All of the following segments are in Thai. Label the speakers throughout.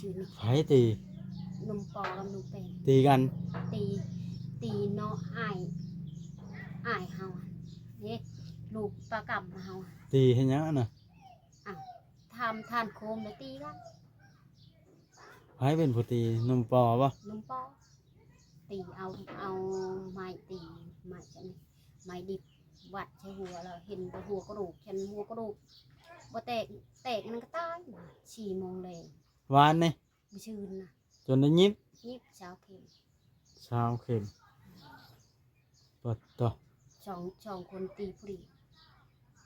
Speaker 1: ชื่อนี่
Speaker 2: ไผตี
Speaker 1: นมปอกับนมเป็น
Speaker 2: ตีกัน
Speaker 1: ตีเนาะอ้ายเฮานี่ลูกปลากำเฮา
Speaker 2: ตีเฮ็ดหยังน่ะ
Speaker 1: อ้าวทำทานโคมแล้วตีกัน
Speaker 2: ไผเป็นผู้ตีนมปอบ่
Speaker 1: นมปอตีเอาไม้ตีไม้จันไม้ดิบวัดใช้หัวแล้วเห็นแต่หัวกระดูกฉันหัวกระดูกบ่แตกมันก็ตาย4 โมงเลย
Speaker 2: หวานนี่
Speaker 1: บ่ชื่นนะ
Speaker 2: จนได้ยิบ
Speaker 1: ยิบเช้าเข็ม
Speaker 2: ชาวเข็มปดต่อ
Speaker 1: สองคนตีผู้ดี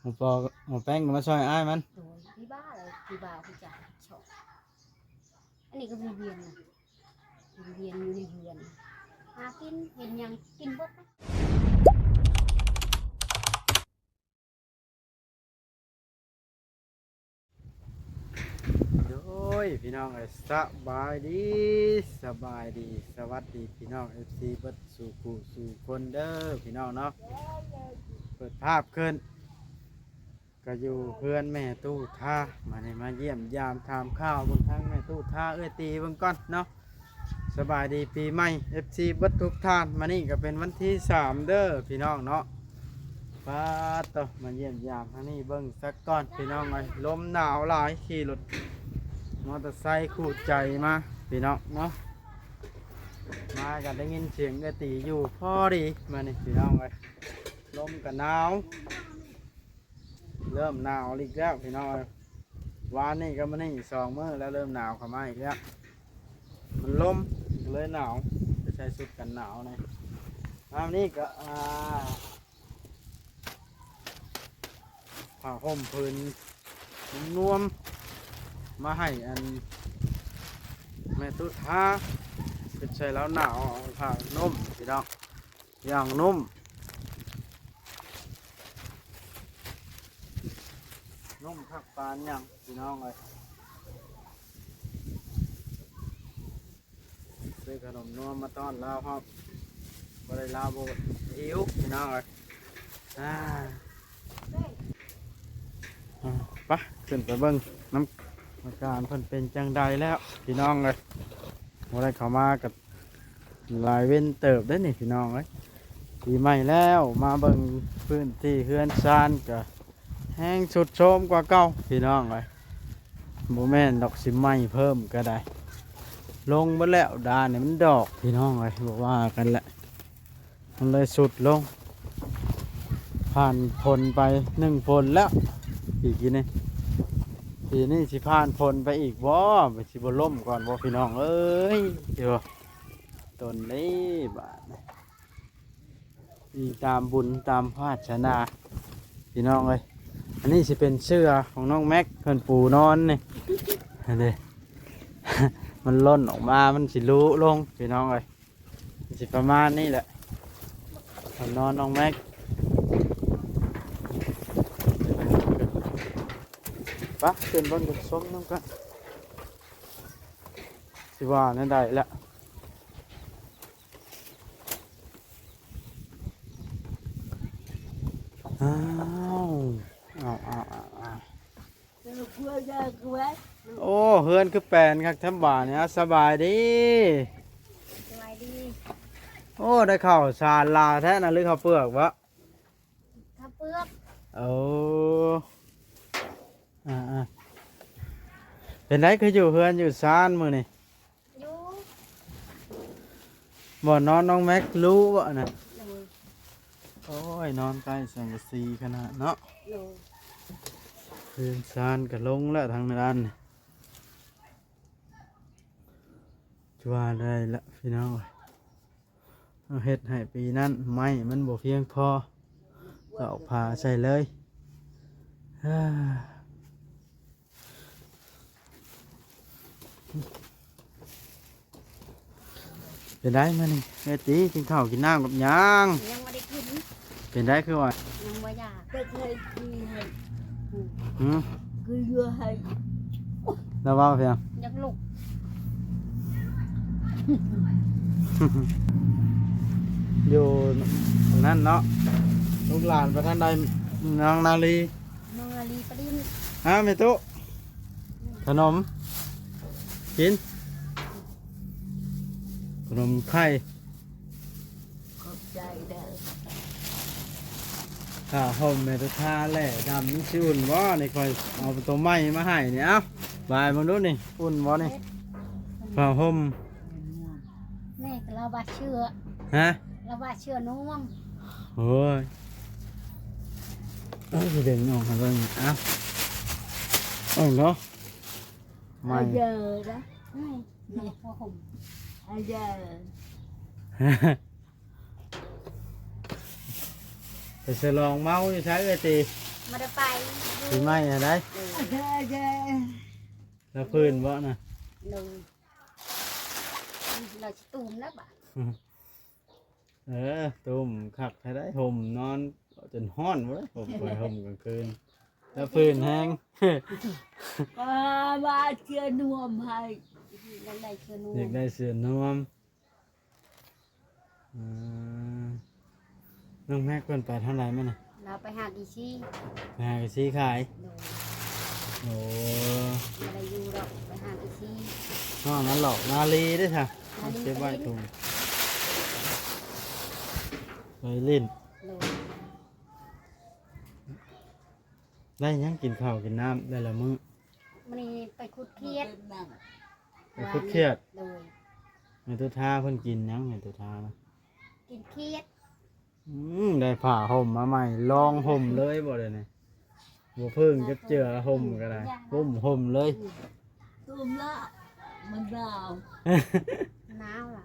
Speaker 2: หมูปอหมูแป้งก็มาช่วยอ้ายมัน
Speaker 1: โดยพี่บ้าเลยพี่บ่าวพี่จ่าชอบอันนี้ก็มีเวียนนะเวียนอยู่ในเฮือนหากินเห็นยังกินเบิดนะ
Speaker 2: โดยพี่น้องเอ้ยสบายดีสบายดีสวัสดีพี่น้อง FC เบิดสู่ผู้สู่คนเด้อพี่น้องเนาะเปิดภาพขึ้นก็อยู่เพื่อนแม่ตู้ท่ามาเยี่ยมยามทำข้าวบนทางแม่ตู้ท่าตีเบิ่งก่อนเนาะสบายดีปีใหม่ FC เบิดทุกท่านมานี่ก็เป็นวันที่3เด้อพี่น้องเนาะป้าต่อมาเยี่ยมยามทางนี้เบิ่งสักก่อนพี่น้องเอ้ยลมหนาวหลายขี่รถมอเตอร์ไซค์คู่ใจมาพี่น้องเนาะมากันได้ยินเสียงตีอยู่พอดีมานี่พี่น้องเอ้ยลมกับหนาวเริ่มหนาวอีกแล้วพี่น้องวานนี่ก็มานี่2 มื้อแล้วเริ่มหนาวเข้ามาอีกแล้วมันลมเลยหนาวจะใช้ชุดกันหนาวนี่นี่ก็ผ้าห่มพื้นนวมมาให้อันแม่ตุ๊ดท่าเป็นใช้แล้วหนาวผ้านุ่มพี่น้องอย่างนุ่มทักปานอย่างพี่น้องเลยซื้อขนมนวมมาต้อนลาวครับก็ได้ลาวโบดหิวพี่น้องเลยไปขึ้นไปเบิ้งน้ำอาการเพิ่นเป็นจังใดแล้วพี่น้องเลยว่าได้เข้ามากับลายเว้นเติบได้นี่พี่น้องเลยปีใหม่แล้วมาเบิ้งพื้นที่เฮือนซานกับแห้งสุดโทรมกว่าเก่าพี่น้องเลยโมแมนดอกสิไม้เพิ่มก็ได้ลงมาแล้วดาเนี่ยมันดอกพี่น้องเลยบอกว่ากันแหละมันเลยสุดลงผ่านผลไป1 ผลแล้วอีกทีนี้สิผ่านผลไปอีกบ่ไปสิบล่มก่อนบ่พี่น้องเอ้ยเดี๋ยวต้นนี้บาดนี่ตามบุญตามพาชนะพี่น้องเลยอันนี้สิเป็นเสื้อของน้องแม็กเพื่อนปูนอนนี่นี่ มันล่นออกมามันสิรู้ลงพี่น้องเลยสิประมาณนี้แหละนอนน้องแม็กปะเป็นบนกระส้มน้ำกันสิว่านั่นได้แล้วอ้าวโอ้เฮือนคือแปลนครับท่านบ่าเนี่ยสบายดีโอ้ได้ข้าวสารลาแท้นะหรือข้าวเปลือกวะ
Speaker 1: ข้าวเปลือก
Speaker 2: โอ้เป็นไรคืออยู่เฮือนอยู่ซานมือนี่
Speaker 1: อยู่
Speaker 2: บ่นอนน้องแม็กรู้วะนะโอ้ยนอนใกล้สังกะสีขนาดเนาะเฮือนซานก็ลงแล้วทางนั้นชัวร์ได้ละพี่น้องเอาเฮ็ดให้ปีนั้นไม่มันบ่เพียงพอก็เอาผ้าใส่เลยเป็นได้มานี่แม่ตีกินข้าวกินน้ำกับยัง
Speaker 1: ไม่ได้กิน
Speaker 2: เป็นได้คือว่า
Speaker 1: ยังไม่อยากก็เคยกินให้
Speaker 2: คือ
Speaker 1: เยอะให้
Speaker 2: แล้วว่าเพียง
Speaker 1: อยากลุก
Speaker 2: อยู่นั่นเนาะลูกหลานประธานใดน้องนาลี
Speaker 1: ปริ้น
Speaker 2: ฮะเมตุขนม กินขนมไข่
Speaker 3: ขอบใจเด้อ
Speaker 2: ข้าวห่มเมตุท่าแหล่ดำนี่สิอุ่นบ่นี่คอยเอาตัวไม้มาให้นี่เอ้าบายมึงดูนี่อุ่นบ่นี่ข้าวห่ม
Speaker 1: แม่ก็เราบาเชื่อ
Speaker 2: ฮะ
Speaker 1: เราบาเชื่อนุ่ม
Speaker 2: โอ้ยสิเด่นออกมาเบิ่งเอ้าโอ้ยเนาะไม่
Speaker 3: อาเยอะนะ
Speaker 1: แม่พ่อห่ม
Speaker 3: อาเยอะ
Speaker 2: ไปสลองเมาอยู่ใช้เลยตี
Speaker 1: มาได้ไป
Speaker 2: สิไม่อะไร
Speaker 3: อาเยอะอาเยอะ
Speaker 2: แล้วพื้นบ่น่ะ
Speaker 1: เลยเราจะตูมแล้วบ่ะ
Speaker 2: ตุ่มขักให้ได้ห่มนอนจนห้อนเว้ยผมไปห่มกลางคืนแล้วพื้นแห้ง
Speaker 3: มาเชื่อนวมให้
Speaker 1: แล้วได้เชื่อนุ่ม
Speaker 2: อยากได้เสือนวมอ่าน้องแม่ควรไปเท่าไหร่ไหมน่ะ
Speaker 1: เราไปหากี่ชี้
Speaker 2: ไปหากระชี้ขาย
Speaker 1: โดย
Speaker 2: โอ้
Speaker 1: อะไรอยู่หรอกไปหากี่ชี้
Speaker 2: ห้องนั้นหลอกนาลีด้วยค่ะ
Speaker 1: นาลี
Speaker 2: เก็บไว้ถุงไปลิ้น
Speaker 1: โดย
Speaker 2: ได้ยังกินข้าวกินน้ำได้ละมื้อ
Speaker 1: มันนี่ไปขุดเครียด
Speaker 3: นั่ง
Speaker 2: ไปคุดเครียด
Speaker 1: โดย
Speaker 2: ในตัวท่าเพิ่นกินยังในตัวท่านะ
Speaker 1: กินเครียด
Speaker 2: ได้ผ้าห่มมาใหม่ลองห่มเลยบ่เลยนี่บ่เพิ่งจะเจือห่มก็ได้ห่มเลย
Speaker 3: ตุ้มละมันหนาว
Speaker 1: หนาวเร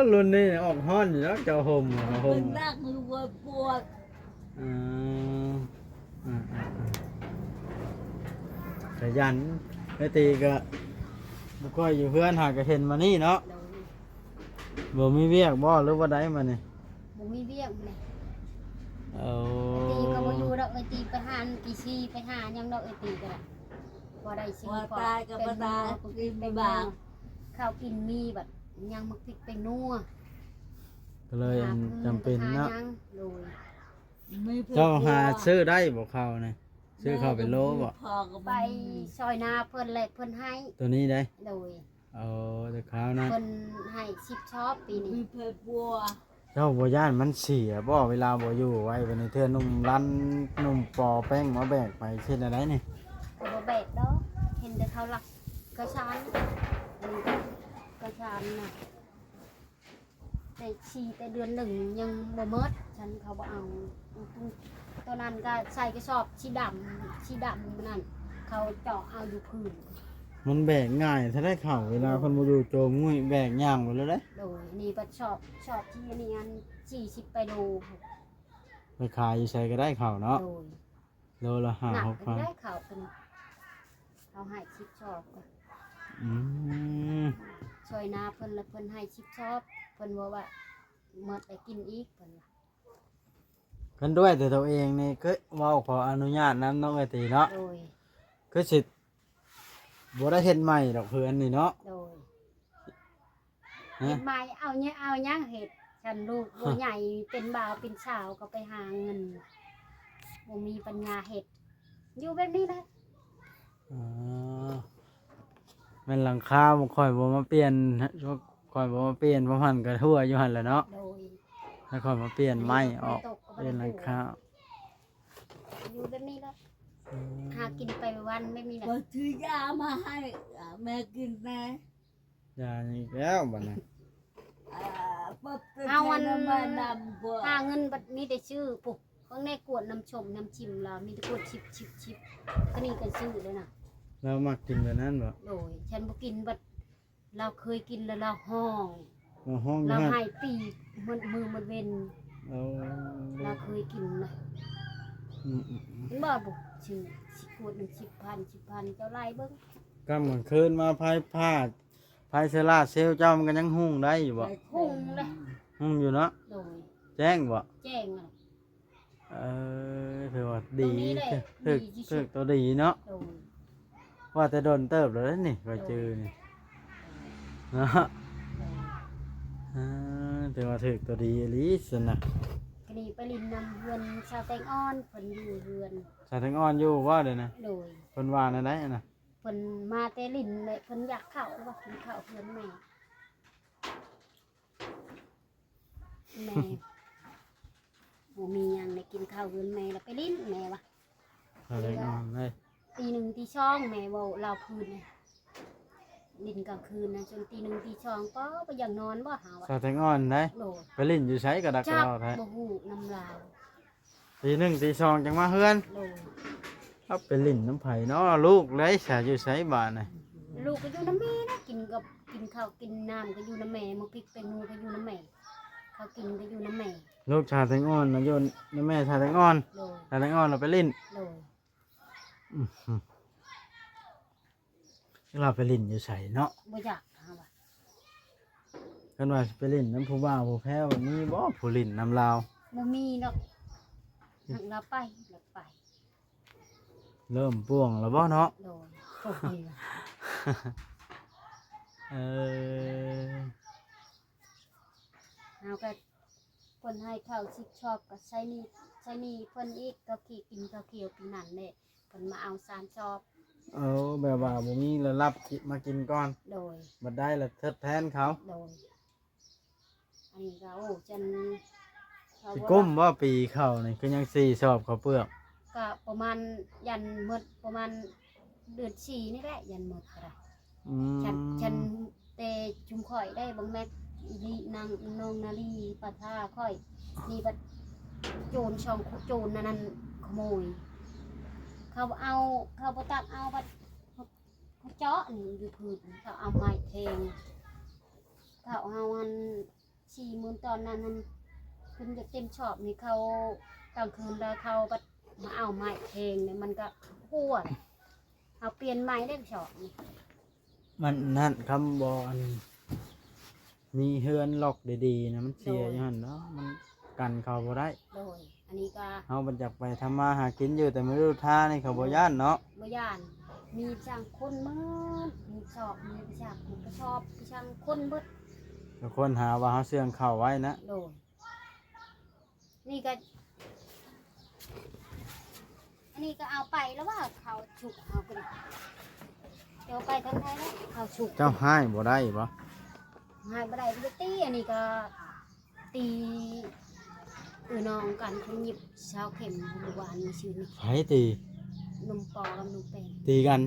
Speaker 1: า
Speaker 2: รุ่นนี้ออกฮ้อนอยู่แล้วเจ้าห่มเอาห่
Speaker 3: มั
Speaker 2: ม
Speaker 3: นนั่งรัวปวด
Speaker 2: อ่าขยันไอ้ตีก็บ่ค่อยอยู่เพื่อนหาก็เห็นมานี่เนาะ
Speaker 1: โดย
Speaker 2: บ่มีเวียกบ่หรือว่าใดมานี่
Speaker 1: บ่มีเบี้ยงเลย
Speaker 2: เอา
Speaker 1: ตีก็บ่อยู่ดอกตีไปหากี่ชีไปหายังดอกตีก็ได้บ่ได้สิ
Speaker 3: ว่าตายกับบ่ตายกินไม่บาง
Speaker 1: ข้าวกินมีแบบยังมักพริกเป็นนัว
Speaker 2: ก็เลยจำเป็นเนาะ
Speaker 1: โดย
Speaker 2: เจ้าหาซื้อได้บ่ข้าวนี่ซื้อข้าวเป็นโลบ่
Speaker 1: ไปซอยนาเพิ่นแหละเพิ่นให้
Speaker 2: ตัวนี้ได้
Speaker 1: โดย
Speaker 2: เอาแต่ข้าวนะ
Speaker 1: เพิ่นให้10ชอบปีนี้
Speaker 3: มีเพชรบัว
Speaker 2: เจ้าบ่ย่านมันเสียบ่เวลาบ่อยู่ไว้เป็นเทื่อนุ่มรันนุ่มปอแป้งมาแบกไปเช่นอะไรนี่
Speaker 1: ก็บ่แบกดอกเห็นแต่เขาหลักกระชานอันนี้กระชานน่ะแต่ชีแต่เดือนหนึ่งยังบ่หมดฉันเขาบ่เอาตัวนั้นก็ใส่กระสอบชีดำนั่นเขาเจาะเอาอยู่พื้น
Speaker 2: มันแบกง่ายถ้าได้ข้าวเวลาคนบ่อยู่โจมงุ้ยแบกย่างหมดแล้วเด้
Speaker 1: โดยนี่ก็ชอบที่อันนี้อัน40ไปโล
Speaker 2: ไปขายอยู่ไสก็ได้ข้าวเนาะ
Speaker 1: โดย
Speaker 2: โลละ
Speaker 1: หนัก
Speaker 2: 5-6
Speaker 1: ก็
Speaker 2: พัน
Speaker 1: ได้ข่าวเป็นเขาให้10ชอบก็
Speaker 2: อืม
Speaker 1: ช่วยนาเพิ่นแล้วเพิ่นให้10ชอบเพิ่นว่าหมดไปกินอีกเพิ่นว่า
Speaker 2: กันด้วยแต่ตัวเองนี่ก็เว้าขออนุญาตนำน้องไอตีเนาะ
Speaker 1: โดย
Speaker 2: คือสิบ่ได้เฮ็ดใหม่ดอกเพิ่นนี่เนาะ
Speaker 1: โดย
Speaker 2: ฮะ
Speaker 1: เฮ็ดไม้เอาเนี่ยเอาหยังเฮ็ดฉันลูกบ่ใหญ่เป็นบ่าวเป็นสาวก็ไปหาเงินบ่มีปัญญาเฮ็ดอยู่แบบนี้แหละ
Speaker 2: อ๋อแม่นหลังคาบ่ค่อยบ่มาเปลี่ยนค่อยบ่มาเปลี่ยนเพราะมันก็ทั่วอยู่หั่นแหละเนาะ
Speaker 1: โดย
Speaker 2: แล้วค่อยมาเปลี่ยนไม้ออก
Speaker 1: ตก
Speaker 2: เปลี่ยนหลังคา
Speaker 1: อยู่แบบนี้แหละหากินไปวันไม่มีแหละ
Speaker 3: ว่าซื้อยามาให้แม่กินนะ
Speaker 2: อย่าอีกแล้วบัดนี้
Speaker 3: ปั๊บเอาอันมานำบัว
Speaker 1: หาเงินบัดมีแต่ชื่อปุ๊บข้างในกวดน้ำชมน้ำชิมเรามีแต่กวดชิบก็นี่ก็ซื้อเลยนะ
Speaker 2: เรามักกินแบบนั้นบ่
Speaker 1: โดยฉันบ่กินบัดเราเคยกินแล้วเราห้อง
Speaker 2: มาห้อง
Speaker 1: เรา
Speaker 2: นี่
Speaker 1: ให้ปีกมันมือมันเว้น
Speaker 2: เอา
Speaker 1: เราเคยกินนะ
Speaker 2: อืม
Speaker 1: เห็นบ่บุชื่อสิกวดหนึ่ง10,000เจ้าไล่เบิ่ง
Speaker 2: กำกลางคืนมาพายพาดพายเซล่าเซลล์เจ้ามันก็ยังหุ้งได้อยู่บ่
Speaker 1: หุ้งเลย
Speaker 2: หุ้งอยู่เนาะ
Speaker 1: โดย
Speaker 2: แจ้งบ่
Speaker 1: แจ้งเลย
Speaker 2: ถือว่าดี
Speaker 1: ตัวนี้แหละ
Speaker 2: ถึก
Speaker 1: ดีที่สุด
Speaker 2: ตัวดีเนาะ
Speaker 1: โดย
Speaker 2: ว่าแต่โดนเติบแล้วนี่ก็เจอนี่เนาะถือว่าถึกตัวดีอลิสนะ
Speaker 1: กนีไปลินนำเฮือนชาวแตงอ่อนเพิ่นอยู่เฮือน
Speaker 2: สาทั้งอ่อนอยู่ว่าเดี๋ยวนะ
Speaker 1: โดย
Speaker 2: คนว่าในได้นะ
Speaker 1: เ พิ่นมาแต่ลิ้นเลยเพิ่นอยากเข้าแล้วว่ากินข้าวเพื่อนแม่บ่มีหยังได้กินข้าวเพื่อนแม่แล้วไปลิ้นแม่ว่า
Speaker 2: อะไรนอนเลย
Speaker 1: ตีหนึ่งตีช่องแม่เว้าเราคืนน่ะลิ้นกลางคืนนะจนตีหนึ่งตีช่องก็บ่อยากนอนบ่หาว่า
Speaker 2: สาวแตงอ่อนได้
Speaker 1: โดด
Speaker 2: ไปลิ้นอยู่ใช้กระดักกระ
Speaker 1: จัก
Speaker 2: ดาแท้
Speaker 1: บ่ฮู้น้ำลาว
Speaker 2: ตีหนึ่งตีสองจังมาเฮือน
Speaker 1: โดด
Speaker 2: เอาไปลิ้นน้ำไผ่เนาะลูกเลยสาอยู่ใช้บ้านน่ะ
Speaker 1: ลูกก็อยู่น้ำแม่นะกินข้าวกินน้ำก็อยู่น้ำแม่หมื้อพริกเป็นนูก็อยู่น้ำแม่ข้าวกินก็อยู่น้ำแม่
Speaker 2: ลูกชาแตงอ่อนนะโยนน้ำแม่ชาแตงอ่อน
Speaker 1: โดด
Speaker 2: ชาแตงอ่อนเราไปลิ้น
Speaker 1: โดด
Speaker 2: อื้อหือเราไปลิ้นอยู่ใส่เนาะ
Speaker 1: บ่อยากหาว่า
Speaker 2: กันว่าไปลิ้นน้ำผู้บ่าวผู้แพ้วันนี้บ่ผู้ลิ้นน้ำลาว
Speaker 1: บ่มีดอกหักเราไปเราไป
Speaker 2: เริ่มป่วงแล้วบ่เนาะ
Speaker 1: โดนโอ้ย
Speaker 2: เออ
Speaker 1: เอาก็คนให้ข้าวชิบชอบก็ใช้นี่เพิ่นอีกก็ขี้กินข้าวเขียวปีนั้นแหละเพิ่นมาเอาสารชอบ
Speaker 2: เอาแบบว่าบ่มีแล้วรับมากินก่อน
Speaker 1: โดย
Speaker 2: บัดได้แล้วทดแทนเขา
Speaker 1: โดยอันนี้ก็โอ้จันเขา
Speaker 2: สิ
Speaker 1: ว่า
Speaker 2: กุ้มว่าปีเข้านี่คือยังสี่สอบเขาวเปลือก
Speaker 1: ก็ประมาณยันหมดประมาณเดือน4นี่แหละยันหมดก็ได้
Speaker 2: อืม
Speaker 1: ฉันแต่ชุมข่อยได้บางแม็กอีลีนางน้องนาลีปะท่าข่อยนี่บัดโจรช่องโจรนั่นขโมย เขาบ่ตักเอาบัดเขาเจาะนี่อยู่พื้นเขาเอาไม้แทงเขาเอามัน40,000ตอนนั้นมันเพิ่นจะเต็มชอบนี่เขากลางคืนแล้วเขาบัดมาเอาไม้แทงเนี่ยมันก็หัวเอาเปลี่ยนไม้ได้ชอบนี่
Speaker 2: มันนั่นคำบอนมีเฮือนล็อกดีๆนะมันเสียอยู่หั่นเนาะมันกันเขาบ่ได้
Speaker 1: โดยอันนี้ก็
Speaker 2: เฮาบันจักไปทำมาหากินอยู่แต่ไม่รู้ท่านี่เขาบ่ย่านเนาะ
Speaker 1: บ่ย่านมีช่างคนมืดมีชอบมีประชาผมก็ชอบประช่างคนเบิด
Speaker 2: ทุกคนหาว่าเฮาเสื่องเข้าไว้นะ
Speaker 1: โดยนี่ก็อันนี้ก็เอาไปแล้วว่าเขาฉุกเอาไปเดี๋ยวไปทางไหนแล้วเขาฉุก
Speaker 2: เจ้าให้บ่ได้บ่
Speaker 1: หายบ่ได้ไปตีอันนี้ก็ตีน้องกันคนหยิบชาวเข็มเมื่อวานมีชื่อนี่
Speaker 2: ไผตี
Speaker 1: นมปอกับนมเป็น
Speaker 2: ตีกัน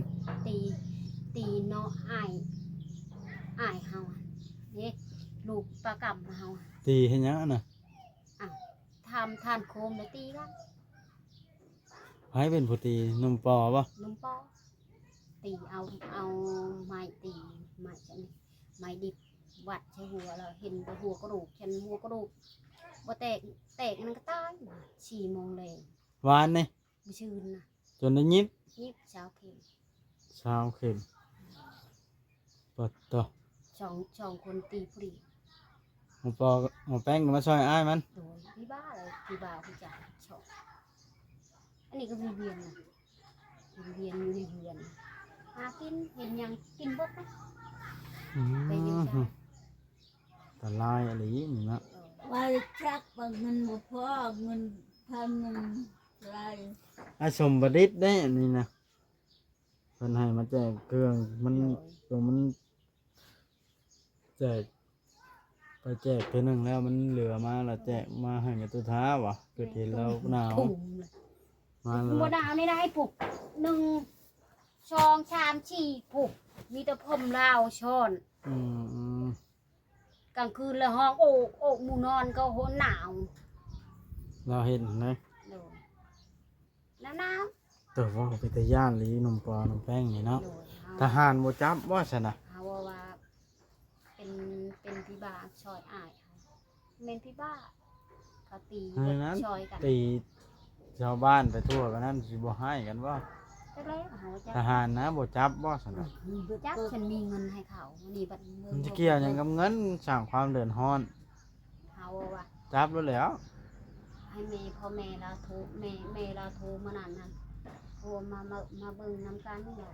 Speaker 1: ตีเนาะอ้ายเฮาอะนี่ลูกปลากำเฮาอะ
Speaker 2: ตีเฮ็ดหยังอะน่ะ
Speaker 1: ทำทานโคมแล้วตีกัน
Speaker 2: ไผเป็นผู้ตีหนุ่มปอบ่
Speaker 1: นมปอตีเอาไม้ตีไม้จังนี่ไม้ดิบวัดใช้หัวแล้วเห็นแต่หัวกระดูกฉันหัวกระดูกบ่แตกมันก็ตาย4 โมงเลย
Speaker 2: หวานนี่
Speaker 1: บ่ชื่นนะ
Speaker 2: จนได้ยิบ
Speaker 1: ยิบเช้าเข็ม
Speaker 2: ชาวเข็มปดต่อ
Speaker 1: สองคนตีผู้ดี
Speaker 2: หมูปอหมูแป้งก็มาช่วยอ้ายมัน
Speaker 1: โดยพี่บ้าเลยพี่บ่าวพี่จ่าชอบอันนี้ก็มีเวียนนะมีเวียนอยู่ในเวียนหากินเห็นหยังกินเบดนะ
Speaker 2: อืมตะลายอะไรนี่นะ
Speaker 3: ว่าชักบางเงินบ่พอเงิน1,000ไร
Speaker 2: ไอ้สมบัติได้อันนี้นะเพิ่นให้มาแจกเครื่องมันตัวมันแจกไปแจกเทื่อหนึงแล้วมันเหลือมาแล้วแจกมาให้กับตัวท้าวะเกิดเห็นแล้วหนาว
Speaker 1: ถุงเลย
Speaker 2: มาเล
Speaker 1: บัวย ดาวนี่ได้ปลุก1 2 3 4ปลุกมีแต่ผมลาวช้อน
Speaker 2: อืม
Speaker 1: กลางคืนเลยห้องโอกหมูนอนก็โหหนาว
Speaker 2: เราเห็นนะ
Speaker 1: โดยแล้วน้
Speaker 2: แต่ว่าเป็นตาย่านหรือหนุ่มปอหนุ่มแป้งนี่
Speaker 1: ำ
Speaker 2: เนาะ
Speaker 1: โดย
Speaker 2: ทหารบ่จับว่าซะนะ
Speaker 1: เขาว่าเป็นพี่บ้าชอยอายเขาเป็นพี่บ้าเขาตี
Speaker 2: เพราะฉะนั้น
Speaker 1: ชอยกัน
Speaker 2: ตีชาวบ้านไปทั่วกันนั่นสิบ่ให้กันว่า
Speaker 1: แรกๆเขาจะ
Speaker 2: ทหารนะบ่จับบ่ซะนะ
Speaker 1: จับฉันมีเงินให้เขานี่บัดเงิ
Speaker 2: มันจะเกี่ยวหยังกับเงินสร้างความเดือดร้อน
Speaker 1: เขาว่า
Speaker 2: จับแล้วแหล้ว
Speaker 1: ให้แม่พ่อแม่เราโทรแม่เราโทรมานั่นนั่นโทรมาเบิ่งน้ำกันเนี่ย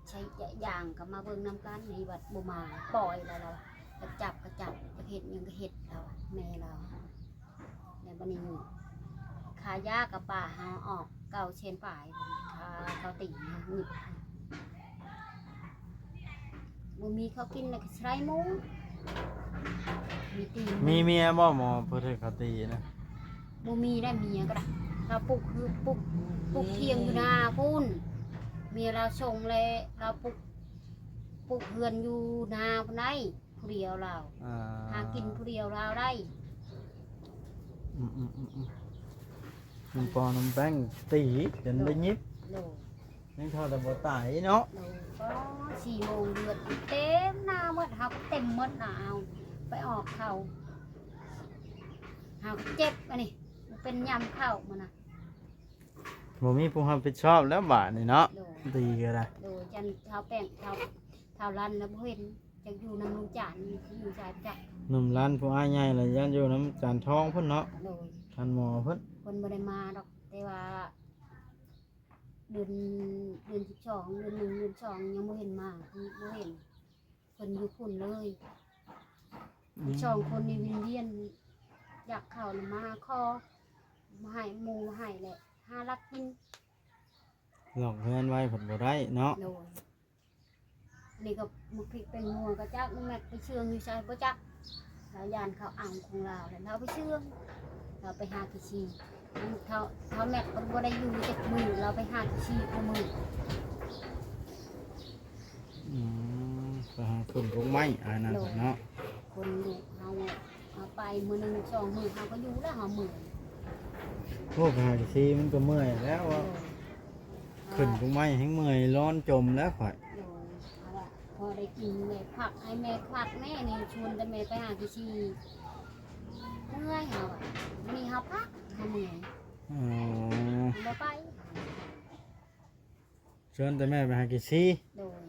Speaker 1: ใช้อย่างกับมาเบิ่งน้ำกันนี่บัดบ่มาปล่อยแล้วเราจะจับจะเห็ดหยังก็เห็ดเราแม่เราแล้วบัดนี้ขายากับป่าหาออก เก่าเชนป่ายเขาตีหนึบบ่มีเขากินแล้วก็ใช้หมูมีตีน
Speaker 2: มีเมียบ่หมอเพิ่นให้เขาตีนะ
Speaker 1: บ่มีได้เมียก็ได้เราปลุกคือปลุกเที่ยงอยู่นาพุ่นเมียเราส่งเลยเราปลุกเฮือนอยู่นาพุ่นได้ผู้เดียวเรา หากินผู้เดียวเราได้
Speaker 2: น้ำปอน้ำแป้งตีจนได้ยิบ
Speaker 1: โล
Speaker 2: ยังทอดแต่บ่ตายเนาะ
Speaker 1: โลก็4 โมงเดือดเต็มหน้าหมดเฮาก็เต็มหมดหน้าเอาไปออกเขาเฮาก็เจ็บอันนี้มันเป็นยำเข้ามันน่ะ
Speaker 2: บ่มีผู้รับผิดชอบแล้วบาดนี่เนาะ
Speaker 1: โล
Speaker 2: ตีก็ได้
Speaker 1: โลจันเท้าแป้งเท้ารันแล้วบ่เห็นจักอยู่นำลุงจานอยู่ชายจัก
Speaker 2: หนุ่มร้านผู้อ้ายใหญ่เลยยันอยู่น้ำจานทองเพิ่นเนาะ
Speaker 1: โล
Speaker 2: ท่านหมอเพิ่น
Speaker 1: คนบ่ได้มาดอกแต่ว่าเดือน12เดือน1เดือน2ยังบ่เห็นมาบ่เห็นเพิ่นอยู่พุ่นเลย2คนนี่วินเวียนอยากเข้าน่ะมาคอมาให้หมู่ให้แหละหารักกิน
Speaker 2: หลอกเพื่อนไว้เพิ่นบ่ได้เนาะ
Speaker 1: โดยนี่ก็มึกพริกเป็นงัวก็จักแม็กไปเชื่องอยู่ใช่บ่จักเรายานเขาอ่างของเราแล้วเราไปเชื่องเราไปหาขี้ชีเขาแม็กมันบ่ได้อยู่จักมือเราไปหาขี้ชีเอามือ
Speaker 2: ไปหาคนพวกไม้อันนั้นน่ะเนาะ
Speaker 1: คนลูกเฮาเอาไปมือหนึ่ง2 มือเฮาก็อยู่แล้วเฮามือ
Speaker 2: พวกหาซีมันก็เมื่อยแล้วอะขึ้นพวกไม้ให้เมื่อยร้อนจมแล้วข่อย
Speaker 1: เอาล่ะพอได้กินแม่ผักให้แม่ผักแม่นี่ชวนแต่แม่ไปหาขี้ชีเมื่อยเฮาอ่ะวันนี้เฮาพักเฮาเมื่อย
Speaker 2: อ๋อ
Speaker 1: บ่ไป
Speaker 2: ชวนแต่แม่ไปหากิซี
Speaker 1: โดย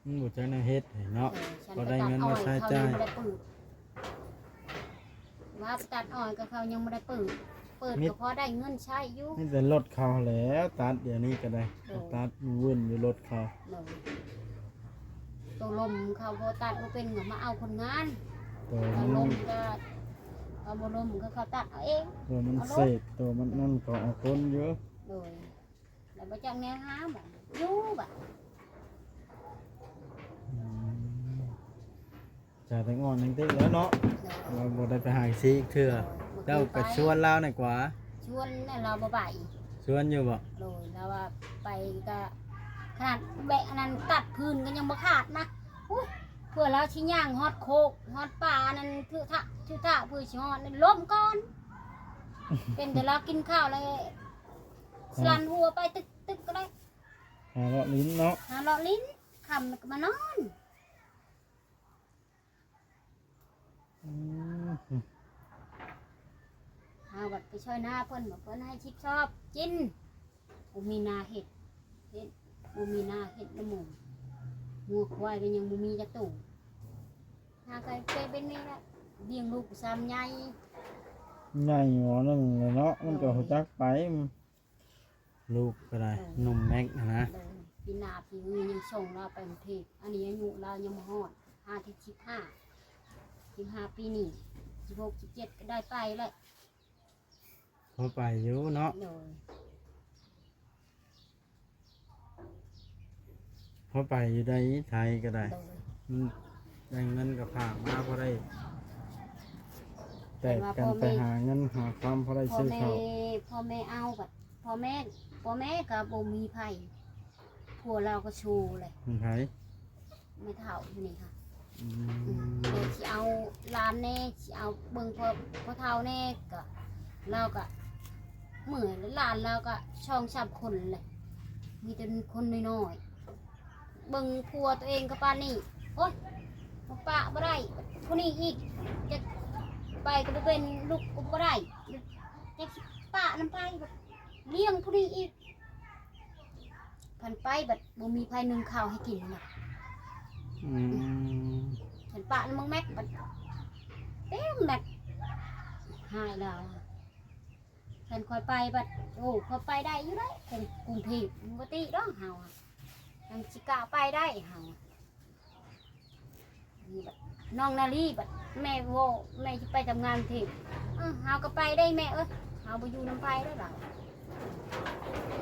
Speaker 2: มันบ่จักแนวเฮ็ดให้เนาะ
Speaker 1: ฉัน
Speaker 2: พอ
Speaker 1: ไป
Speaker 2: ได้
Speaker 1: ตัด
Speaker 2: เงิน
Speaker 1: อ้อ
Speaker 2: มาย ใช้
Speaker 1: เขา
Speaker 2: จ่า
Speaker 1: ยัง
Speaker 2: ย
Speaker 1: ไม่ได้เปิดว่าไปตัดอ้อยก็เขายังไม่ได้เปิดก็พอได้เงินใช้อยู่
Speaker 2: นี่แต่รถเขาแล้วตัดเดี๋ยวนี้ก็ได้
Speaker 1: โอ้
Speaker 2: ตัดวุ่นอยู่รถเขา
Speaker 1: เลยตัวลมเขาพอตัดบ่เป็นก็มาเอาคนงาน
Speaker 2: ตัว
Speaker 1: ถ้า
Speaker 2: มัน
Speaker 1: ลมก็เอาบ่ลมก็เขาตัดเอาเอง
Speaker 2: ตัวมันเสกตัวมันนั่นก็เอาคนเยอะ
Speaker 1: เลยแล้วบ่จักแนวหาบ่อยู่บ่
Speaker 2: จ่ายแต่งอนนึงติ๊กแล้วเนาะเราบ่ได้ไปหากิซีอีกเทื่อเจ้าก็ชวนเราหน่อยกว่า
Speaker 1: ชวนเนี่ยเราบ่ไป
Speaker 2: ชวนอยู่บ่
Speaker 1: เลยแล้วว่าไปก็ขนาดแบะอันนั้นตัดพื้นก็ยังบ่ขาดนะอุ้ยเพื่อเราชิย่างฮอดโคกฮอดป่านั่นคือทะเพื่อชิฮอดนี่ล้มก่อน เป็นแต่เรากินข้าวเลยสลันหัวไปตึกก็ได้
Speaker 2: หาเลาะลิ้นเนาะ
Speaker 1: หาเลาะลิ้นคำแล้วก็มานอน
Speaker 2: อืม
Speaker 1: หาวัดไปช่วยหน้าเพิ่นบอกเพิ่นให้ชิบชอบกินบ่มีนาเห็ดบ่มีนาเห็ดละหมูงัวควายก็ยังบ่มีจักตู่หาไก่เป็นนี่แหละเลี้ยงลูกซ้ำใหญ่
Speaker 2: ใหญ่หมอนั่นเลยเนาะมันก็รู้จักไปลูกก็ได้หนุ่มแม็กนะ
Speaker 1: เลยปีหน้าปีนี้ยังส่งเราไปกรุงเทพอันนี้อายุเรายังบ่ฮอด15ปีนี้16 17ก็ได้ไปแล้ว
Speaker 2: พอไปอยู่เนาะ
Speaker 1: เลย
Speaker 2: พอไปอยู่ได้ไทยก็ได้
Speaker 1: เลย
Speaker 2: มันได้เงินกับฝากมาพอได้แต่กันไปหาเงินหาความพอได้
Speaker 1: พ่อ
Speaker 2: ซื้อ
Speaker 1: แม่
Speaker 2: ข้าว
Speaker 1: พ่อแม่เอาบัดพ่อแม่ก็บ่มีไผผัวเราก็ชูเลย
Speaker 2: มันไผ
Speaker 1: ไม่เท่าอยู่นี่ค่ะ
Speaker 2: อื
Speaker 1: เดี๋ยว
Speaker 2: ม
Speaker 1: สิเอาหลานแน่สิเอาเบิ่งพ่อเท่าแน่ก็เราก็เหมือนหลานเราก็ช่อง3 คนเลยมีแต่คนน้อยๆเบิ่งผัวตัวเองก็ปานนี้โอ๊ยบ่ปะบ่ได้ผู้นี้อีกจะไปก็บ่เป็นลูกก็บ่ได้จะสิปะนำไปแบบเลี้ยงผู้นี้อีกพันไปแบบบ่มีไผนึ่งข้าวให้กินน่ะ
Speaker 2: อืม
Speaker 1: เห็นปะมึงแม็กบัดเต็มแม็กหายแล้วเห็นคอยไปบัดโอ้คอยไปได้อยู่ได้กรุงเทพปกติดอกเฮาอะยังสิกล้าไปได้เฮาอะนี่บัดน้องนาลีบัดแม่โวแม่จะไปทำงานกรุงเทพเฮาก็ไปได้แม่เอ้ย เอาไปอยู่น้ำไฟได้หรอ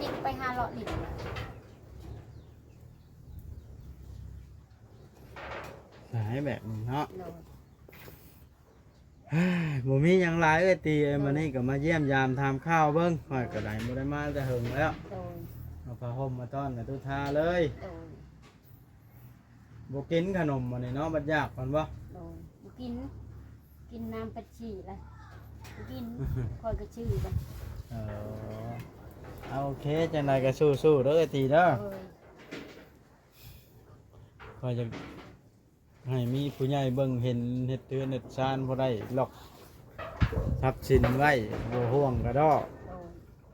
Speaker 1: นี่ไปหาเลาะหลิน
Speaker 2: สายแบบนี้เนาะ
Speaker 1: โดย
Speaker 2: บ่มีหยังหลายเอ้ยตีเอ้ยมื้อนี้ก็มาเยี่ยมยามทำข้าวเบิ่งข่อยก็ได้บ่ได้มาแต่หึงแล้ว
Speaker 1: โดย
Speaker 2: เอาผ้าห่มมาต้อนในตู้ทาเลย
Speaker 1: โดย
Speaker 2: บ่กินขนมมื้อนี้เนาะบัดยากก่อนบ่
Speaker 1: โดยบ่กินน้ำปัดฉี่ละบ่กินคอยก็ชื่อไป
Speaker 2: เออเอาโอเคจังไดก็สู้ๆเด้อไอ้ตีเด้อ
Speaker 1: โดย
Speaker 2: ข่อยจะให้มีผู้ใหญ่เบิ่งเห็นเฮ็ดเตือนเฮ็ดชานบ่ได้ล็อกทรัพย์สินไว้บ่ห่วงกระดอก
Speaker 1: โดย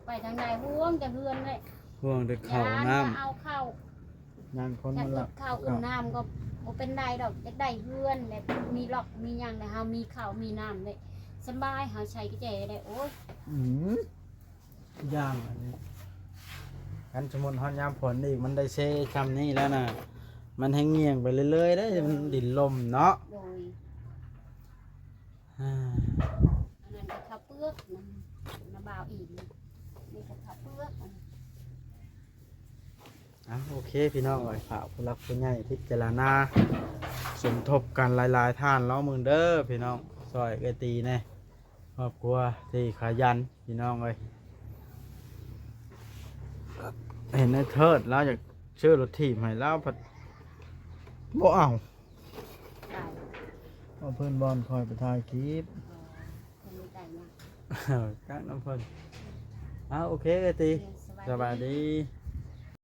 Speaker 1: ไปทางใดห่วงจะเฮือนเลย
Speaker 2: ห่วงแต่ข้าวน้ำ
Speaker 1: เอาข้าว
Speaker 2: นั่นคน
Speaker 1: อยา
Speaker 2: มั
Speaker 1: ก
Speaker 2: น
Speaker 1: กิ
Speaker 2: ละ
Speaker 1: นข้าวอุ่นน้ำก็บ่เป็นไรดอกอยากได้เฮือนแบบมีล็อกมีหยังนะเฮามีข้าวมีน้ำเลยสบายเฮาใช้กระแจได้โอ้ย
Speaker 2: อืมย่างอันนี้กันสมมุติฮอดยามฝนอีกมันได้เซซำนี้แล้วน่ะมันให้เงียงไปเรื่อยๆได้มันดินลมเนาะ
Speaker 1: โดย
Speaker 2: อ่า
Speaker 1: อันนั้นก็ข้าวเปลือกน้ำบ่าวอีกนี่ก็ข้าวเปลือกอัน
Speaker 2: โอเคพี่น้องเอ้ยฝากผู้รักผู้ใหญ่พิจารณาสมทบกันหลายๆท่านเนาะมึงเด้อพี่น้องซอยเกตีแน่ครอบครัวที่ขยันพี่น้องเอ้ยเห็นในเทิดแล้วอยากชื่อรถถีบให้แล้วผัดบ่เอา
Speaker 1: ได้
Speaker 2: เอาเพื่อนบอลคอยไปถ่ายคลิป
Speaker 1: คนมีใจนะ
Speaker 2: จักน้ำเพิ่นโอเคเกตี
Speaker 1: เรียน
Speaker 2: สบายดี